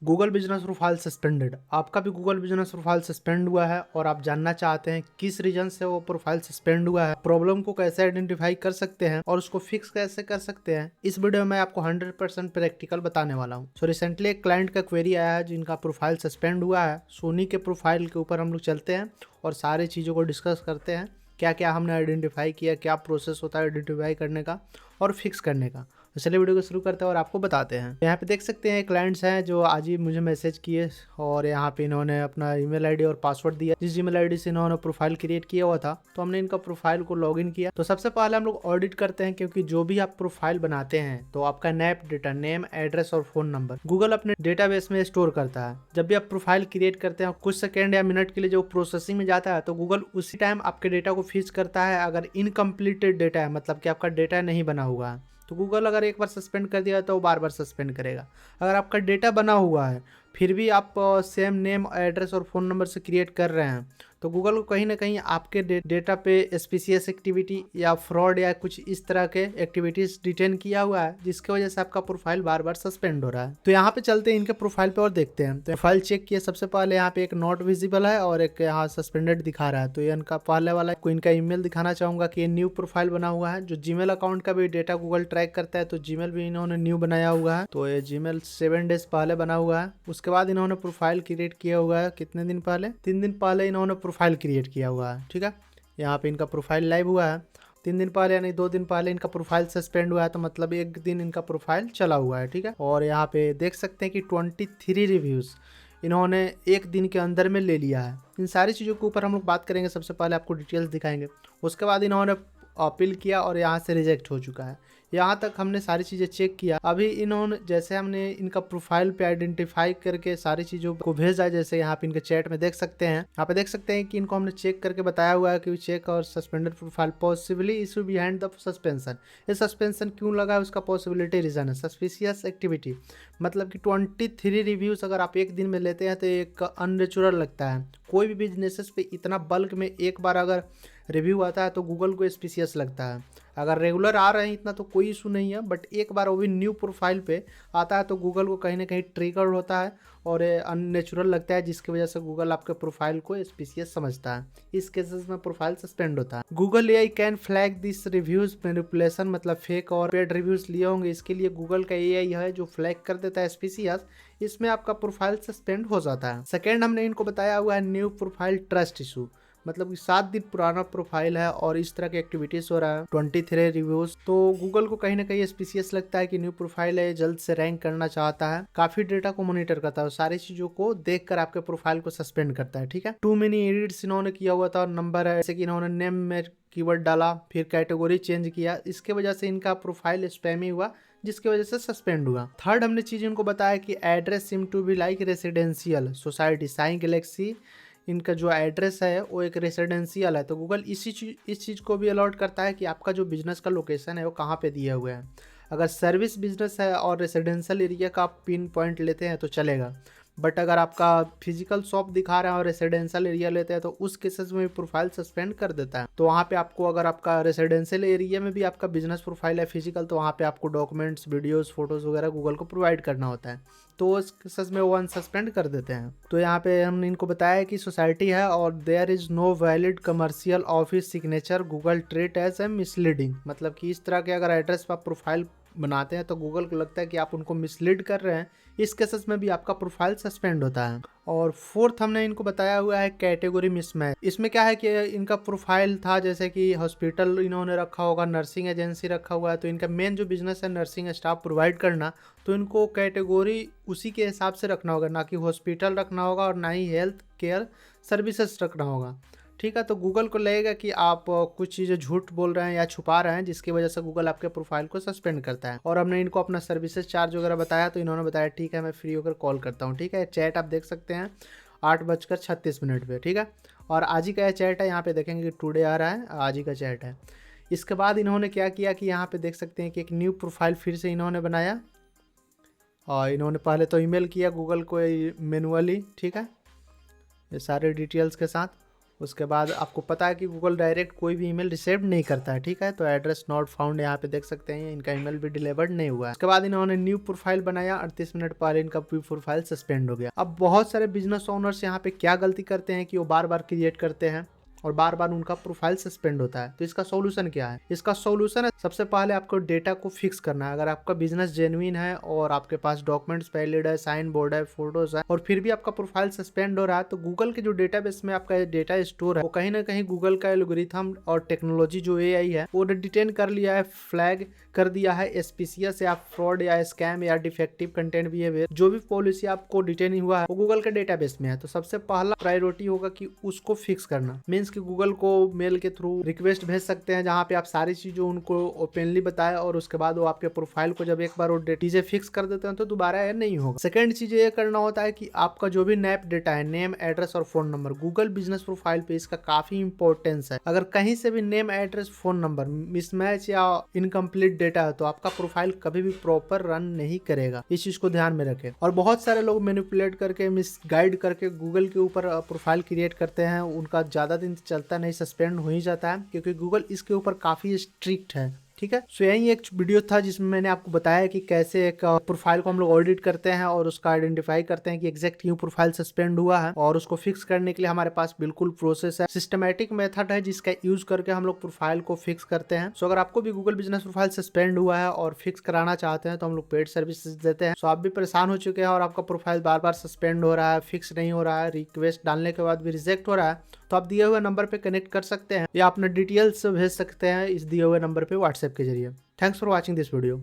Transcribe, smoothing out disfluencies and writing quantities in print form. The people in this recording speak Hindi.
Google business profile suspended. आपका भी गूगल बिजनेस प्रोफाइल सस्पेंड हुआ है और आप जानना चाहते हैं किस रीजन से वो प्रोफाइल सस्पेंड हुआ है, प्रॉब्लम को कैसे आइडेंटिफाई कर सकते हैं और उसको फिक्स कैसे कर सकते हैं। इस वीडियो में आपको 100% प्रैक्टिकल बताने वाला हूँ। सो रिसेंटली एक क्लाइंट का क्वेरी आया है जिनका प्रोफाइल सस्पेंड हुआ है। सोनी के प्रोफाइल के ऊपर हम लोग चलते हैं और सारी चीज़ों को डिस्कस करते हैं, क्या क्या हमने आइडेंटिफाई किया, क्या प्रोसेस होता है आइडेंटिफाई करने का और फिक्स करने का। तो चलिए वीडियो को शुरू करते हैं और आपको बताते हैं। यहाँ पे देख सकते हैं क्लाइंट्स हैं जो आज ही मुझे मैसेज किए और यहाँ पे इन्होंने अपना ईमेल आईडी और पासवर्ड दिया। जिस ईमेल आईडी से इन्होंने प्रोफाइल क्रिएट किया हुआ था तो हमने इनका प्रोफाइल को लॉगिन किया। तो सबसे पहले हम लोग ऑडिट करते हैं, क्योंकि जो भी आप प्रोफाइल बनाते हैं तो आपका नैप डेटा, नेम, एड्रेस और फोन नंबर गूगल अपने डेटाबेस में स्टोर करता है। जब भी आप प्रोफाइल क्रिएट करते हैं कुछ सेकेंड या मिनट के लिए जो प्रोसेसिंग में जाता है तो गूगल उसी टाइम आपके डेटा को फीस करता है। अगर इनकम्प्लीटेड डेटा है, मतलब कि आपका डेटा नहीं बना हुआ है, तो गूगल अगर एक बार सस्पेंड कर दिया तो वो बार बार सस्पेंड करेगा। अगर आपका डेटा बना हुआ है फिर भी आप सेम नेम, एड्रेस और फ़ोन नंबर से क्रिएट कर रहे हैं तो गूगल को कहीं ना कहीं आपके डेटा पे स्पीशियस एक्टिविटी या फ्रॉड या कुछ इस तरह के एक्टिविटीज डिटेन किया हुआ है, जिसकी वजह से आपका प्रोफाइल बार बार सस्पेंड हो रहा है। तो यहाँ पे चलते हैं इनके प्रोफाइल पे और देखते हैं। तो प्रोफाइल चेक किया, सबसे पहले यहाँ पे एक नॉट विजिबल है और एक यहाँ सस्पेंडेड दिखा रहा है। तो ये इनका पहले वाला को इनका ईमेल दिखाना चाहूंगा कि ये न्यू प्रोफाइल बना हुआ है। जो जीमेल अकाउंट का भी डेटा गूगल ट्रैक करता है तो जीमेल भी इन्होंने न्यू बनाया हुआ है। तो ये जीमेल 7 डेज पहले बना हुआ है। उसके बाद इन्होंने प्रोफाइल क्रिएट किया हुआ है कितने दिन पहले, 3 दिन पहले इन्होंने प्रोफाइल क्रिएट किया हुआ है। ठीक है, यहाँ पे इनका प्रोफाइल लाइव हुआ है 3 दिन पहले, यानी 2 दिन पहले इनका प्रोफाइल सस्पेंड हुआ है, तो मतलब 1 दिन इनका प्रोफाइल चला हुआ है। ठीक है, और यहाँ पे देख सकते हैं कि 23 रिव्यूज इन्होंने 1 दिन के अंदर में ले लिया है। इन सारी चीज़ों के ऊपर हम लोग बात करेंगे। सबसे पहले आपको डिटेल्स दिखाएंगे, उसके बाद इन्होंने अपील किया और यहाँ से रिजेक्ट हो चुका है। यहाँ तक हमने सारी चीज़ें चेक किया। अभी इन्होंने जैसे हमने इनका प्रोफाइल पे आइडेंटिफाई करके सारी चीज़ों को भेजा है, जैसे यहाँ पे इनके चैट में देख सकते हैं, यहाँ पे देख सकते हैं कि इनको हमने चेक करके बताया हुआ है कि चेक और suspended profile possibly issue behind the suspension. ये सस्पेंशन क्यों लगा है उसका पॉसिबिलिटी रीजन है सस्पिशियस एक्टिविटी। मतलब कि 23 रिव्यूज़ अगर आप 1 दिन में लेते हैं तो एक अननेचुरल लगता है। कोई भी बिजनेसेस पे इतना बल्क में एक बार अगर रिव्यू आता है तो गूगल को स्पीशियस लगता है। अगर रेगुलर आ रहे हैं इतना तो कोई इशू नहीं है, बट एक बार वो भी न्यू प्रोफाइल पे आता है तो गूगल को कहीं ना कहीं ट्रिगर होता है और अननेचुरल लगता है, जिसकी वजह से गूगल आपके प्रोफाइल को स्पीशियस समझता है। इस केसेस में प्रोफाइल सस्पेंड होता है। Google AI can flag this reviews manipulation, मतलब फेक और पेड रिव्यूज लिए होंगे, इसके लिए गूगल का एआई है जो फ्लैग कर देता है स्पीशियस, इसमें आपका प्रोफाइल सस्पेंड हो जाता है। सेकेंड हमने इनको बताया हुआ है न्यू प्रोफाइल ट्रस्ट इशू, मतलब कि 7 दिन पुराना प्रोफाइल है और इस तरह की एक्टिविटीज हो रहा है 23 रिव्यूज, तो गूगल को कहीं ना कहीं स्पीशियस लगता है कि न्यू प्रोफाइल है, जल्द से रैंक करना चाहता है, काफी डेटा को मॉनिटर करता है और सारी चीजों को देखकर आपके प्रोफाइल को सस्पेंड करता है। ठीक है, टू मेनी एडिट्स इन्होंने किया हुआ था और नंबर है, जैसे कि इन्होंने नेम में कीवर्ड डाला, फिर कैटेगरी चेंज किया, इसके वजह से इनका प्रोफाइल स्पैमी हुआ, जिसकी वजह से सस्पेंड हुआ। थर्ड हमने चीज इनको बताया कि address seem to be like residential society Sai Galaxy, इनका जो एड्रेस है वो एक रेसिडेंशियल है, तो गूगल इस चीज़ को भी अलॉट करता है कि आपका जो बिजनेस का लोकेशन है वो कहाँ पे दिया हुआ है। अगर सर्विस बिजनेस है और रेसिडेंशियल एरिया का आप पिन पॉइंट लेते हैं तो चलेगा, बट अगर आपका फिजिकल शॉप दिखा रहा है और रेसिडेंशियल एरिया लेते हैं तो उस केसेस में प्रोफाइल सस्पेंड कर देता है। तो वहाँ पे आपको, अगर आपका रेसिडेंशियल एरिया में भी आपका बिजनेस प्रोफाइल है फिजिकल, तो वहाँ पे आपको डॉक्यूमेंट्स, वीडियोस, फोटोज वगैरह गूगल को प्रोवाइड करना होता है, तो उस केसेस में वो अनसस्पेंड कर देते हैं। तो यहाँ पे हमने इनको बताया कि सोसाइटी है और there is no valid commercial office signature, Google treat as a misleading, मतलब कि इस तरह के अगर एड्रेस पर प्रोफाइल बनाते हैं तो गूगल को लगता है कि आप उनको मिसलीड कर रहे हैं, इस केसेस में भी आपका प्रोफाइल सस्पेंड होता है। और फोर्थ हमने इनको बताया हुआ है कैटेगरी मिसमैच। इसमें क्या है कि इनका प्रोफाइल था जैसे कि हॉस्पिटल इन्होंने रखा होगा, नर्सिंग एजेंसी रखा हुआ है, तो इनका मेन जो बिजनेस है नर्सिंग स्टाफ प्रोवाइड करना, तो इनको कैटेगरी उसी के हिसाब से रखना होगा, ना कि हॉस्पिटल रखना होगा और ना ही हेल्थ केयर सर्विसेज रखना होगा। ठीक है, तो गूगल को लगेगा कि आप कुछ चीज़ें झूठ बोल रहे हैं या छुपा रहे हैं, जिसकी वजह से गूगल आपके प्रोफाइल को सस्पेंड करता है। और हमने इनको अपना सर्विसेज चार्ज वगैरह बताया तो इन्होंने बताया ठीक है मैं फ्री होकर कॉल करता हूँ। ठीक है, चैट आप देख सकते हैं 8:36 पे। ठीक है, और आज ही का यह चैट है, यहाँ पे देखेंगे कि टुडे आ रहा है, आज ही का चैट है। इसके बाद इन्होंने क्या किया कि यहाँ पे देख सकते हैं कि एक न्यू प्रोफाइल फिर से इन्होंने बनाया और इन्होंने पहले तो ईमेल किया गूगल को मैनुअली, ठीक है, ये सारे डिटेल्स के साथ। उसके बाद आपको पता है कि गूगल डायरेक्ट कोई भी ईमेल रिसीव नहीं करता है, ठीक है। तो एड्रेस नॉट फाउंड यहाँ पे देख सकते हैं, इनका ईमेल भी डिलीवर्ड नहीं हुआ है। उसके बाद इन्होंने न्यू प्रोफाइल बनाया, 38 मिनट पहले इनका प्रोफाइल सस्पेंड हो गया। अब बहुत सारे बिजनेस ओनर्स यहाँ पे क्या गलती करते हैं कि वो बार बार क्रिएट करते हैं और बार बार उनका प्रोफाइल सस्पेंड होता है। तो इसका सॉल्यूशन क्या है? इसका सॉल्यूशन है, सबसे पहले आपको डेटा को फिक्स करना है। अगर आपका बिजनेस जेन्युइन है और आपके पास डॉक्यूमेंट्स वैलिड है, साइन बोर्ड है, फोटोज है, और फिर भी आपका प्रोफाइल सस्पेंड हो रहा है, तो गूगल के जो डेटाबेस में आपका डेटा स्टोर है वो कहीं ना कहीं गूगल का एल्गोरिथम और टेक्नोलॉजी जो AI है वो डिटेन कर लिया है, फ्लैग कर दिया है एसपीसीएस या फ्रॉड या स्कैम या डिफेक्टिव कंटेंट बिहेवियर। जो भी पॉलिसी आपको डिटेन हुआ है वो गूगल के डेटाबेस में है। तो सबसे पहला प्रायोरिटी होगा कि उसको फिक्स करना। मीन्स कि गूगल को मेल के थ्रू रिक्वेस्ट भेज सकते हैं जहां पे आप सारी चीजें उनको ओपनली बताएं, और उसके बाद वो आपके प्रोफाइल को जब एक बार वो चीजें फिक्स कर देते हैं तो दोबारा ये नहीं होगा। सेकंड चीज ये करना होता है कि आपका जो भी नैप डेटा है, नेम, एड्रेस और phone number, Google business profile पे इसका काफी इंपॉर्टेंस है। अगर कहीं से भी name, address, phone number mismatch या इनकम्प्लीट डेटा है तो आपका प्रोफाइल कभी भी प्रॉपर रन नहीं करेगा। इस चीज को ध्यान में रखें। और बहुत सारे लोग मैनिपुलेट करके, मिसगाइड करके गूगल के ऊपर प्रोफाइल क्रिएट करते हैं, उनका ज्यादा दिन चलता नहीं, सस्पेंड हो ही जाता है, क्योंकि गूगल इसके ऊपर काफी स्ट्रिक्ट है, ठीक है। सो यही एक वीडियो था जिसमें मैंने आपको बताया कि कैसे एक प्रोफाइल को हम लोग ऑडिट करते हैं और उसका आइडेंटिफाई करते हैं कि एग्जैक्ट क्यों प्रोफाइल सस्पेंड हुआ है, और उसको फिक्स करने के लिए हमारे पास बिल्कुल प्रोसेस है, सिस्टमैटिक मेथड है जिसका यूज करके हम लोग प्रोफाइल को फिक्स करते हैं। सो अगर आपको भी गूगल बिजनेस प्रोफाइल सस्पेंड हुआ है और फिक्स कराना चाहते हैं तो हम लोग पेड सर्विसेज देते हैं। सो आप भी परेशान हो चुके हैं और आपका प्रोफाइल बार बार सस्पेंड हो रहा है, फिक्स नहीं हो रहा है, रिक्वेस्ट डालने के बाद भी रिजेक्ट हो रहा है, तो आप दिए हुए नंबर पे कनेक्ट कर सकते हैं या अपने डिटेल्स भेज सकते हैं इस दिए हुए नंबर पे व्हाट्सएप के जरिए। Thanks for watching this video.